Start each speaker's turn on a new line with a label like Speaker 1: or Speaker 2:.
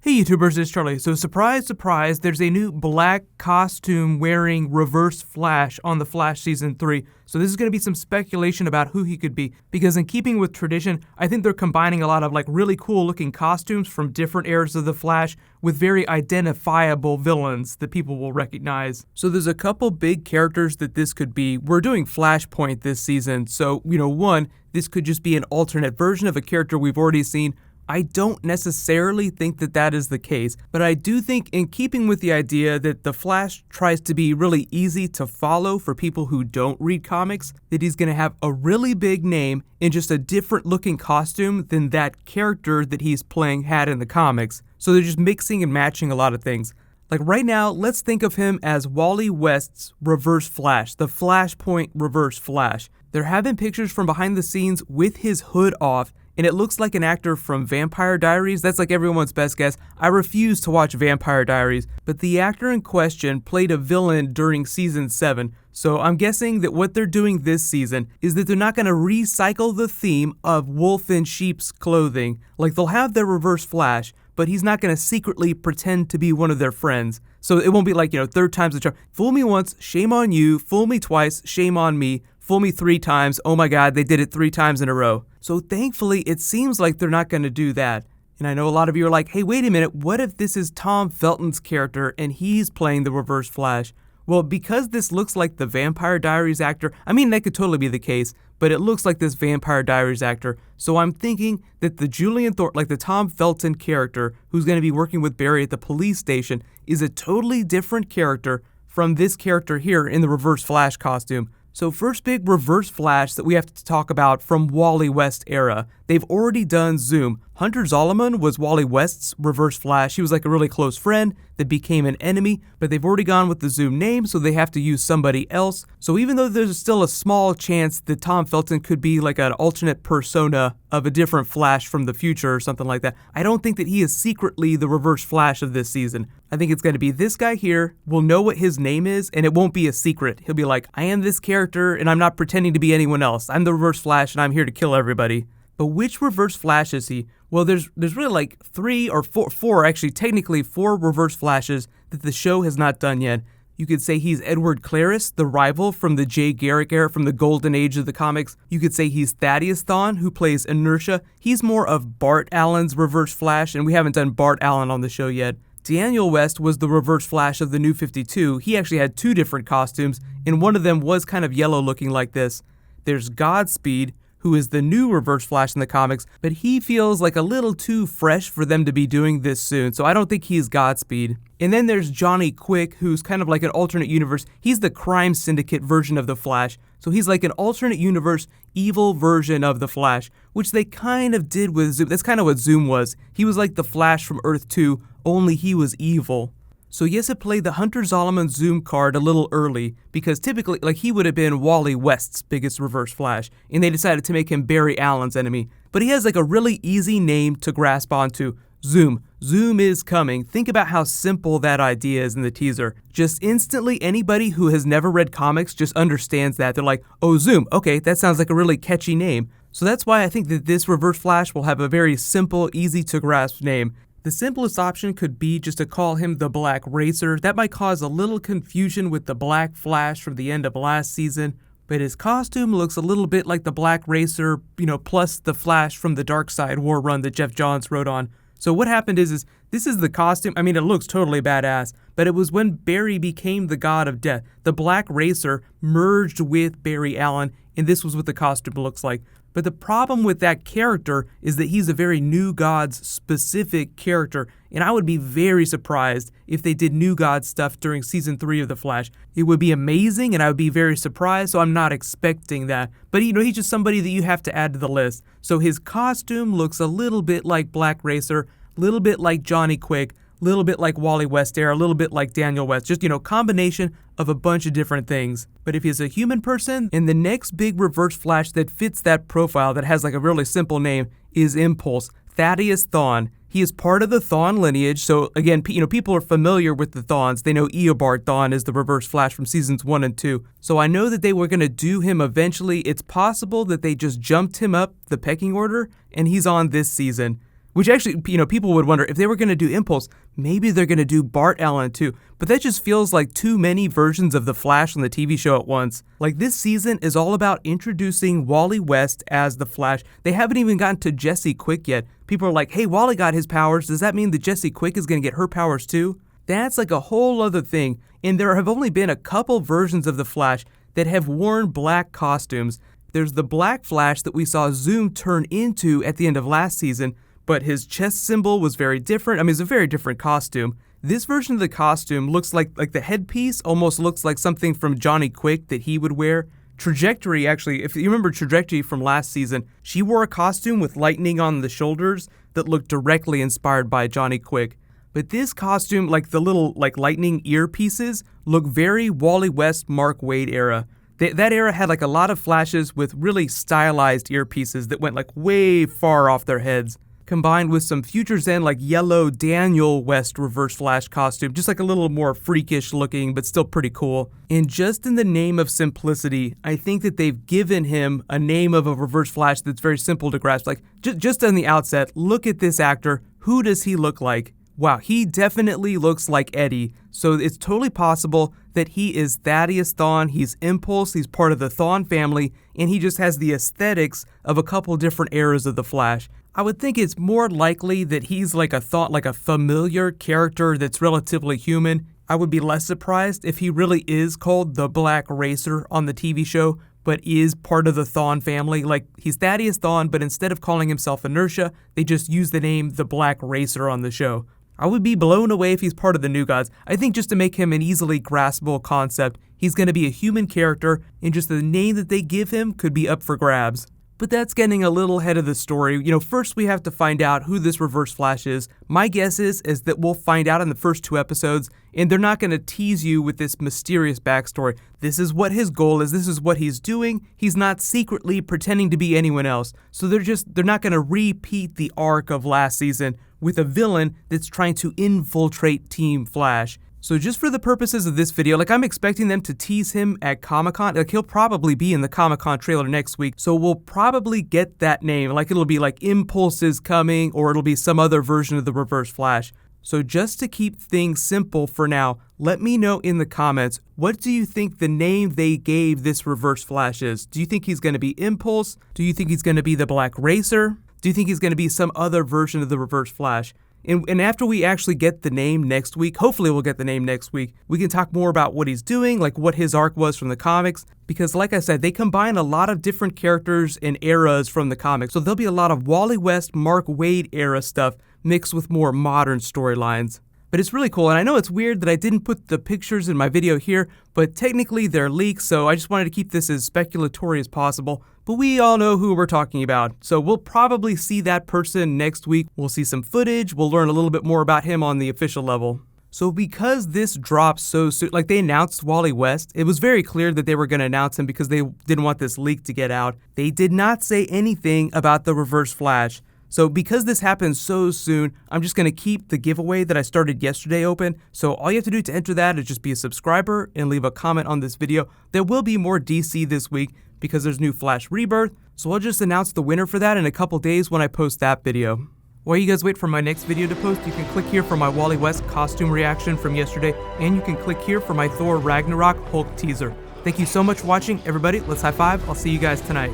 Speaker 1: Hey YouTubers, it's Charlie. So surprise, surprise, there's a new black costume wearing Reverse Flash on The Flash Season 3. So this is going to be some speculation about who he could be, because in keeping with tradition, I think they're combining a lot of really cool looking costumes from different eras of The Flash with very identifiable villains that people will recognize. So there's a couple big characters that this could be. We're doing Flashpoint this season, so one, this could just be an alternate version of a character we've already seen. I don't necessarily think that that is the case, but I do think, in keeping with the idea that The Flash tries to be really easy to follow for people who don't read comics, that he's going to have a really big name in just a different looking costume than that character that he's playing had in the comics. So they're just mixing and matching a lot of things. Like right now, let's think of him as Wally West's Reverse Flash, the Flashpoint Reverse Flash. There have been pictures from behind the scenes with his hood off, and it looks like an actor from Vampire Diaries. That's like everyone's best guess. I refuse to watch Vampire Diaries, but the actor in question played a villain during Season 7, so I'm guessing that what they're doing this season is that they're not going to recycle the theme of wolf in sheep's clothing. Like, they'll have their Reverse Flash, but he's not going to secretly pretend to be one of their friends. So it won't be like, third time's the charm. Fool me once, shame on you. Fool me twice, shame on me. Fool me 3 times, oh my god, they did it 3 times in a row. So thankfully, it seems like they're not going to do that. And I know a lot of you are like, hey, wait a minute, what if this is Tom Felton's character and he's playing the Reverse Flash? Well, because this looks like the Vampire Diaries actor, that could totally be the case, but it looks like this Vampire Diaries actor, so I'm thinking that the Julian Thornton, the Tom Felton character, who's going to be working with Barry at the police station, is a totally different character from this character here in the Reverse Flash costume. So first big Reverse Flash that we have to talk about from Wally West era. They've already done Zoom. Hunter Zolomon was Wally West's Reverse Flash. He was like a really close friend that became an enemy, but they've already gone with the Zoom name, so they have to use somebody else. So even though there's still a small chance that Tom Felton could be like an alternate persona of a different Flash from the future or something like that, I don't think that he is secretly the Reverse Flash of this season. I think it's going to be this guy here. We'll know what his name is, and it won't be a secret. He'll be like, I am this character, and I'm not pretending to be anyone else. I'm the Reverse Flash, and I'm here to kill everybody. But which Reverse Flash is he? Well, there's really like 3 or 4, actually technically 4 Reverse Flashes that the show has not done yet. You could say he's Edward Claris, the rival from the Jay Garrick era, from the golden age of the comics. You could say he's Thaddeus Thawne, who plays Inertia. He's more of Bart Allen's Reverse Flash, and we haven't done Bart Allen on the show yet. Daniel West was the Reverse Flash of the New 52. He actually had 2 different costumes, and one of them was kind of yellow looking like this. There's Godspeed, who is the new Reverse Flash in the comics, but he feels like a little too fresh for them to be doing this soon, so I don't think he's Godspeed. And then there's Johnny Quick, who's kind of like an alternate universe. He's the crime syndicate version of the Flash, so he's like an alternate universe, evil version of the Flash, which they kind of did with Zoom. That's kind of what Zoom was. He was like the Flash from Earth 2, only he was evil. So yes, it played the Hunter Zolomon Zoom card a little early, because typically, he would have been Wally West's biggest Reverse Flash, and they decided to make him Barry Allen's enemy. But he has a really easy name to grasp onto. Zoom. Zoom is coming. Think about how simple that idea is in the teaser. Just instantly, anybody who has never read comics just understands that. They're like, oh, Zoom, okay, that sounds like a really catchy name. So that's why I think that this Reverse Flash will have a very simple, easy to grasp name. The simplest option could be just to call him the Black Racer. That might cause a little confusion with the Black Flash from the end of last season, but his costume looks a little bit like the Black Racer, plus the Flash from the Dark Side War run that Jeff Johns wrote on. So what happened is this is the costume. It looks totally badass, but it was when Barry became the God of Death. The Black Racer merged with Barry Allen, and this was what the costume looks like. But the problem with that character is that he's a very New Gods specific character, and I would be very surprised if they did New Gods stuff during Season 3 of The Flash. It would be amazing, and I would be very surprised, so I'm not expecting that. But he's just somebody that you have to add to the list. So his costume looks a little bit like Black Racer, a little bit like Johnny Quick, a little bit like Wally West era, a little bit like Daniel West, just, combination of a bunch of different things. But if he's a human person, and the next big Reverse Flash that fits that profile that has a really simple name is Impulse, Thaddeus Thawne. He is part of the Thawne lineage, so again, people are familiar with the Thawnes. They know Eobard Thawne is the Reverse Flash from Seasons 1 and 2. So I know that they were going to do him eventually. It's possible that they just jumped him up the pecking order, and he's on this season. Which actually, people would wonder if they were going to do Impulse, maybe they're going to do Bart Allen too. But that just feels like too many versions of the Flash on the TV show at once. Like, this season is all about introducing Wally West as the Flash. They haven't even gotten to Jesse Quick yet. People are like, hey, Wally got his powers. Does that mean that Jesse Quick is going to get her powers too? That's like a whole other thing. And there have only been a couple versions of the Flash that have worn black costumes. There's the Black Flash that we saw Zoom turn into at the end of last season, but his chest symbol was very different. I mean, it's a very different costume. This version of the costume looks like the headpiece almost looks like something from Johnny Quick that he would wear. Trajectory, actually, if you remember Trajectory from last season, she wore a costume with lightning on the shoulders that looked directly inspired by Johnny Quick. But this costume, like the little lightning earpieces, look very Wally West, Mark Waid era. That era had a lot of Flashes with really stylized earpieces that went way far off their heads, combined with some Future Zen yellow Daniel West Reverse Flash costume, just a little more freakish looking, but still pretty cool. And just in the name of simplicity, I think that they've given him a name of a Reverse Flash that's very simple to grasp. Just on the outset, look at this actor. Who does he look like? Wow, he definitely looks like Eddie, so it's totally possible that he is Thaddeus Thawne, he's Impulse, he's part of the Thawne family, and he just has the aesthetics of a couple different eras of the Flash. I would think it's more likely that he's like a familiar character that's relatively human. I would be less surprised if he really is called the Black Racer on the TV show, but is part of the Thawne family. He's Thaddeus Thawne, but instead of calling himself Inertia, they just use the name the Black Racer on the show. I would be blown away if he's part of the New Gods. I think just to make him an easily graspable concept, he's going to be a human character, and just the name that they give him could be up for grabs. But that's getting a little ahead of the story. First we have to find out who this Reverse Flash is. My guess is that we'll find out in the first 2 episodes, and they're not going to tease you with this mysterious backstory. This is what his goal is. This is what he's doing. He's not secretly pretending to be anyone else. So they're not going to repeat the arc of last season with a villain that's trying to infiltrate Team Flash. So just for the purposes of this video, I'm expecting them to tease him at Comic-Con. He'll probably be in the Comic-Con trailer next week, so we'll probably get that name. It'll be Impulse is coming, or it'll be some other version of the Reverse Flash. So just to keep things simple for now, let me know in the comments, what do you think the name they gave this Reverse Flash is? Do you think he's going to be Impulse? Do you think he's going to be the Black Racer? Do you think he's going to be some other version of the Reverse Flash? And after we actually get the name next week, hopefully we'll get the name next week, we can talk more about what he's doing, what his arc was from the comics, because like I said, they combine a lot of different characters and eras from the comics, so there'll be a lot of Wally West, Mark Waid era stuff mixed with more modern storylines. But it's really cool, and I know it's weird that I didn't put the pictures in my video here, but technically they're leaks, so I just wanted to keep this as speculatory as possible. But we all know who we're talking about, so we'll probably see that person next week. We'll see some footage, we'll learn a little bit more about him on the official level. So because this drops so soon, they announced Wally West, it was very clear that they were going to announce him because they didn't want this leak to get out. They did not say anything about the Reverse Flash. So because this happened so soon, I'm just going to keep the giveaway that I started yesterday open. So all you have to do to enter that is just be a subscriber and leave a comment on this video. There will be more DC this week because there's new Flash Rebirth. So I'll just announce the winner for that in a couple days when I post that video. While you guys wait for my next video to post, you can click here for my Wally West costume reaction from yesterday, and you can click here for my Thor Ragnarok Hulk teaser. Thank you so much for watching, everybody. Let's high five. I'll see you guys tonight.